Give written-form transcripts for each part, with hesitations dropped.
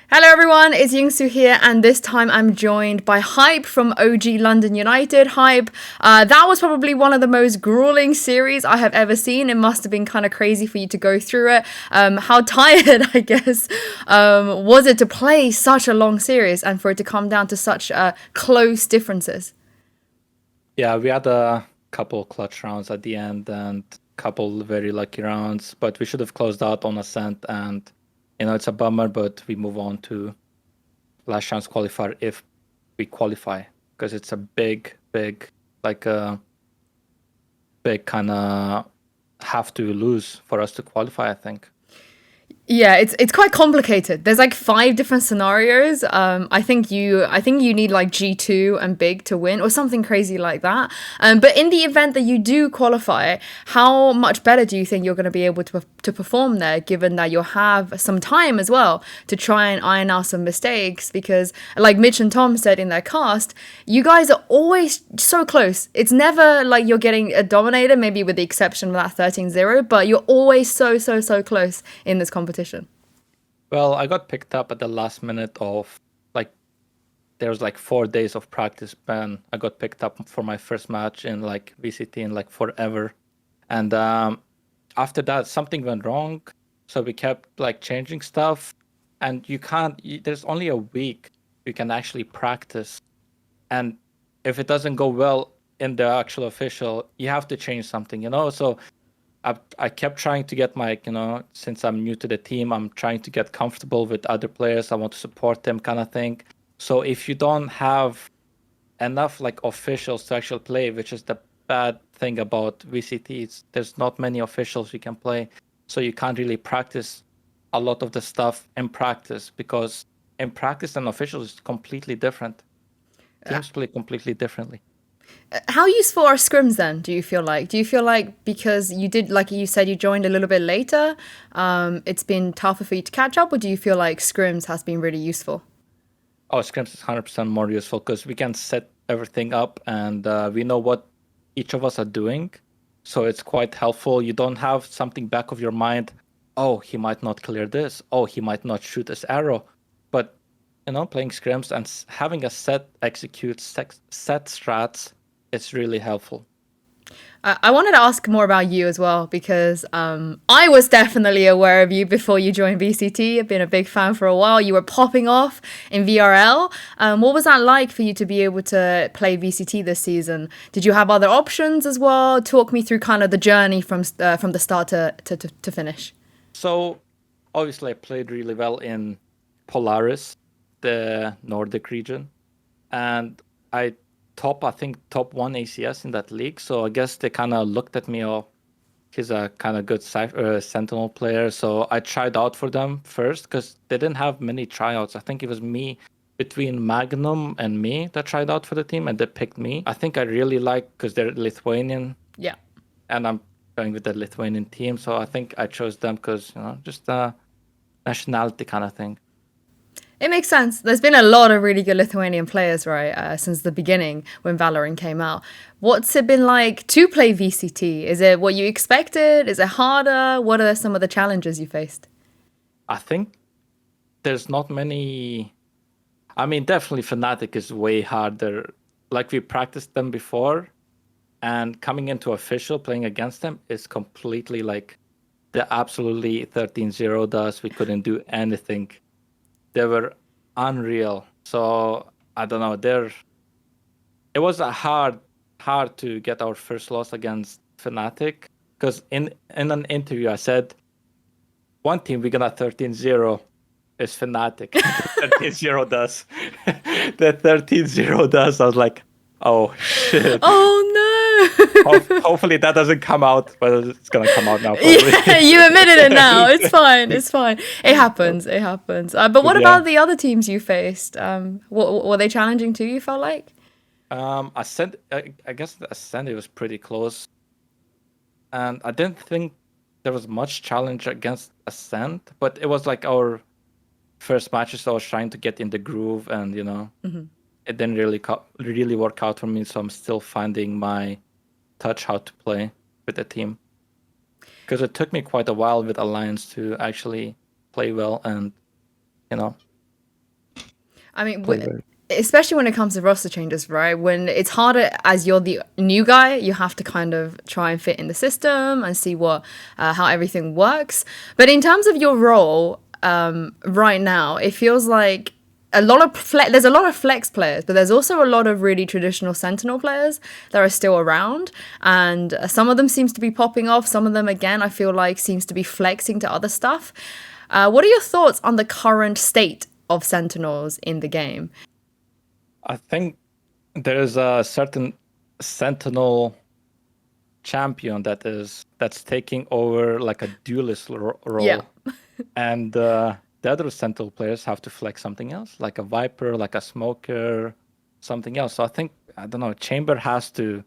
Hello everyone, it's Yingsu here, and this time I'm joined by Hype from OG London United. Hype, that was probably one of the most grueling series I have ever seen. It must have been kind of crazy for you to go through it. How tired, I guess, was it to play such a long series and for it to come down to such close differences? Yeah, we had a couple clutch rounds at the end and couple very lucky rounds, but we should have closed out on Ascent and it's a bummer, but we move on to last chance qualifier if we qualify because it's a like a big kind of have to lose for us to qualify, I think. Yeah, it's quite complicated. There's like five different scenarios. I think you need like G2 and big to win or something crazy like that. But in the event that you do qualify, how much better do you think you're going to be able to perform there, given that you'll have some time as well to try and iron out some mistakes? Because like Mitch and Tom said in their cast, you guys are always so close. It's never like you're getting dominated, maybe with the exception of that 13-0, but you're always so close in this competition. Well, I got picked up at the last minute of like there was like 4 days of practice ban. I got picked up for my first match in like VCT in like forever. And after that, something went wrong. So we kept like changing stuff. And there's only a week you can actually practice. And if it doesn't go well in the actual official, you have to change something. So I kept trying to get since I'm new to the team, I'm trying to get comfortable with other players. I want to support them kind of thing. So if you don't have enough like officials to actually play, which is the bad thing about VCTs, there's not many officials you can play. So you can't really practice a lot of the stuff in practice because in practice and officials is completely different. Teams play completely differently. How useful are scrims then, do you feel like? Do you feel like because you did, like you said, you joined a little bit later, it's been tougher for you to catch up, or do you feel like scrims has been really useful? Oh, scrims is 100% more useful because we can set everything up and we know what each of us are doing. So it's quite helpful. You don't have something back of your mind. Oh, he might not clear this. Oh, he might not shoot this arrow. But playing scrims and having a set execute set strats, it's really helpful. I wanted to ask more about you as well because I was definitely aware of you before you joined VCT. I've been a big fan for a while. You were popping off in VRL. What was that like for you to be able to play VCT this season? Did you have other options as well? Talk me through kind of the journey from the start to finish. So obviously I played really well in Polaris, the Nordic region, and I think top one ACS in that league. So I guess they kind of looked at me. Oh, he's a kind of good Sentinel player. So I tried out for them first because they didn't have many tryouts. I think it was me between Magnum and me that tried out for the team, and they picked me. I think I really like because they're Lithuanian, Yeah. and I'm going with the Lithuanian team. So I think I chose them because just a nationality kind of thing. It makes sense. There's been a lot of really good Lithuanian players, right, since the beginning when Valorant came out. What's it been like to play VCT? Is it what you expected? Is it harder? What are some of the challenges you faced? I think there's not many. I mean, definitely Fnatic is way harder. Like we practiced them before, and coming into official playing against them is completely like the absolutely 13-0 does. We couldn't do anything. They were unreal. So I don't know. It was a hard to get our first loss against Fnatic because in an interview I said one team we're gonna 13-0 is Fnatic. The 13-0 does. The 13-0 does. I was like, oh shit. Oh no! Hopefully that doesn't come out, but it's gonna come out now probably. Yeah, you admitted it now. It's fine. It's fine. It happens. It happens. But But what yeah, about the other teams you faced? Were they challenging too? You felt like? I guess the Ascent was pretty close, and I didn't think there was much challenge against Ascent, but it was like our first matches. So I was trying to get in the groove, and it didn't really work out for me. So I'm still finding my touch how to play with the team because it took me quite a while with Alliance to actually play well and you know I mean, Play very. especially when it comes to roster changes, right? When it's harder as you're the new guy, you have to kind of try and fit in the system and see what how everything works. But in terms of your role, right now, it feels like there's a lot of flex players, but there's also a lot of really traditional Sentinel players that are still around, and some of them seems to be popping off. Some of them, again, I feel like seems to be flexing to other stuff. What are your thoughts on the current state of Sentinels in the game? I think there is a certain Sentinel champion that's taking over like a duelist Yeah. role, and the other Sentinel players have to flex something else, like a Viper, like a Smoker, something else. So I think, I don't know, Chamber has to,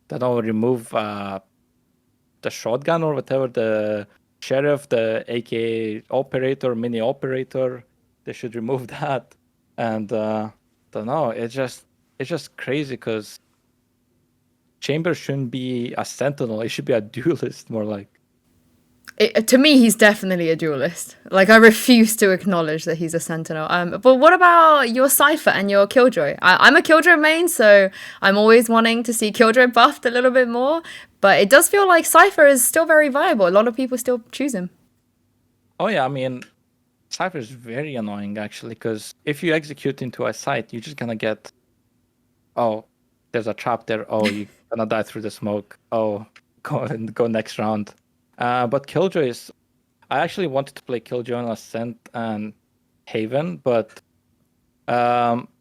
I don't know, remove the shotgun or whatever, the sheriff, the AK operator, mini operator. They should remove that. And don't know, it's just crazy because Chamber shouldn't be a sentinel. It should be a duelist, more like. To me, he's definitely a duelist. Like, I refuse to acknowledge that he's a sentinel. But what about your Cypher and your Killjoy? I'm a Killjoy main, so I'm always wanting to see Killjoy buffed a little bit more. But it does feel like Cypher is still very viable. A lot of people still choose him. Oh yeah, I mean, Cypher is very annoying actually, because if you execute into a site, you're just gonna get, oh, there's a trap there. Oh, you're gonna die through the smoke. Oh, go next round. But Killjoy is. I actually wanted to play Killjoy on Ascent and Haven, but our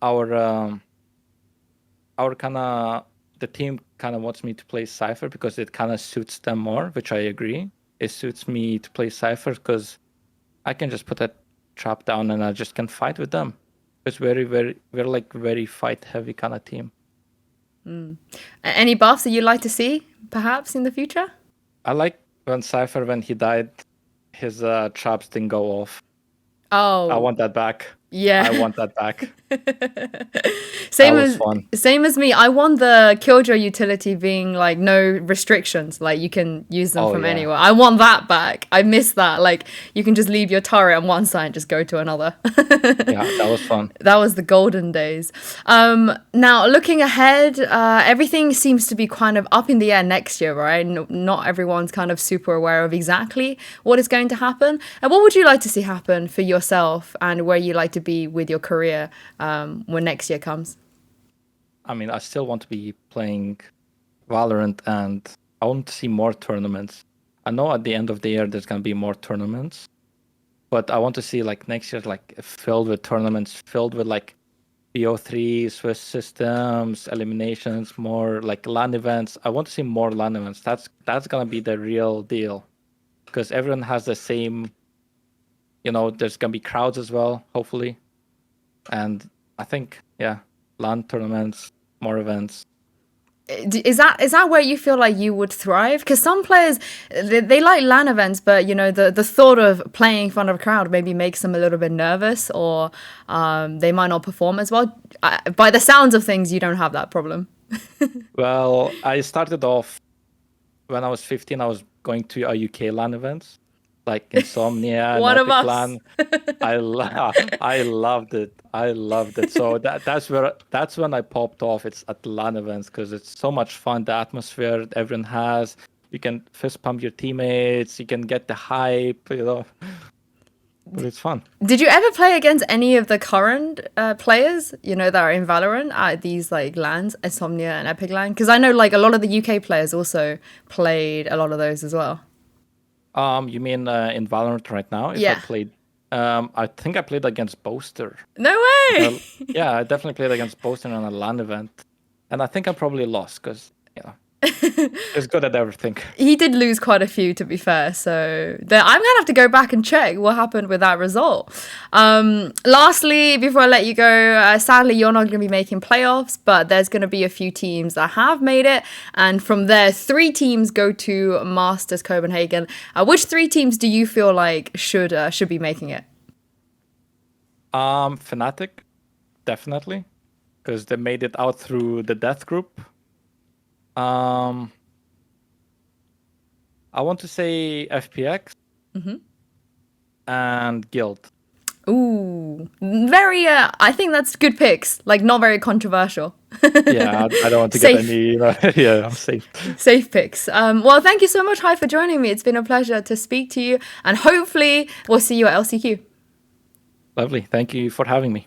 kind of the team kind of wants me to play Cypher because it kind of suits them more, which I agree. It suits me to play Cypher because I can just put that trap down and I just can fight with them. It's we're like very fight heavy kind of team. Any buffs that you'd like to see, perhaps, in the future? I like when Cypher, when he died, his traps didn't go off. I Oh, want that back. yeah. I want that back. That Same was as fun. same as me. I want the Killjoy utility being like no restrictions, like you can use them Oh from yeah. anywhere. I want that back. I miss that. Like you can just leave your turret on one side and just go to another. Yeah, that was fun. That was the golden days. Now looking ahead, everything seems to be kind of up in the air next year, right? Not everyone's kind of super aware of exactly what is going to happen. And what would you like to see happen for yourself and where you like to be with your career when next year comes? I mean, I still want to be playing Valorant and I want to see more tournaments. I know at the end of the year there's gonna be more tournaments, but I want to see like next year like filled with tournaments, filled with like BO3, Swiss systems, eliminations, more like LAN events. I want to see more LAN events. That's gonna be the real deal. Because everyone has the same, there's gonna be crowds as well, hopefully. And I think, yeah, LAN tournaments, more events. Is that where you feel like you would thrive? Because some players they like LAN events, but the thought of playing in front of a crowd maybe makes them a little bit nervous, or they might not perform as well. By the sounds of things, you don't have that problem. Well, I started off when I was 15. I was going to a UK LAN events, like Insomnia and One of Epic us. LAN. I loved it. I loved it. So that's when I popped off. It's at the LAN events because it's so much fun. The atmosphere everyone has. You can fist pump your teammates. You can get the hype. But it's fun. Did you ever play against any of the current players, that are in Valorant at these like LANs, Insomnia and Epic LAN? Because I know like a lot of the UK players also played a lot of those as well. You mean in Valorant right now? If I Yeah. played, I think I played against Boaster. No way. Yeah, I definitely played against Boaster on a LAN event, and I think I probably lost because it's good at everything. He did lose quite a few, to be fair. So I'm gonna have to go back and check what happened with that result. Lastly, before I let you go, sadly you're not gonna be making playoffs, but there's gonna be a few teams that have made it, and from there, 3 teams go to Masters Copenhagen. Which 3 teams do you feel like should be making it? Fnatic, definitely, because they made it out through the death group. I want to say FPX and Guild. Ooh, very I think that's good picks, like not very controversial. Yeah, I don't want to Safe. get any. Yeah, I'm safe. Safe picks. Well, thank you so much, Hi, for joining me. It's been a pleasure to speak to you, and hopefully we'll see you at LCQ. Lovely. Thank you for having me.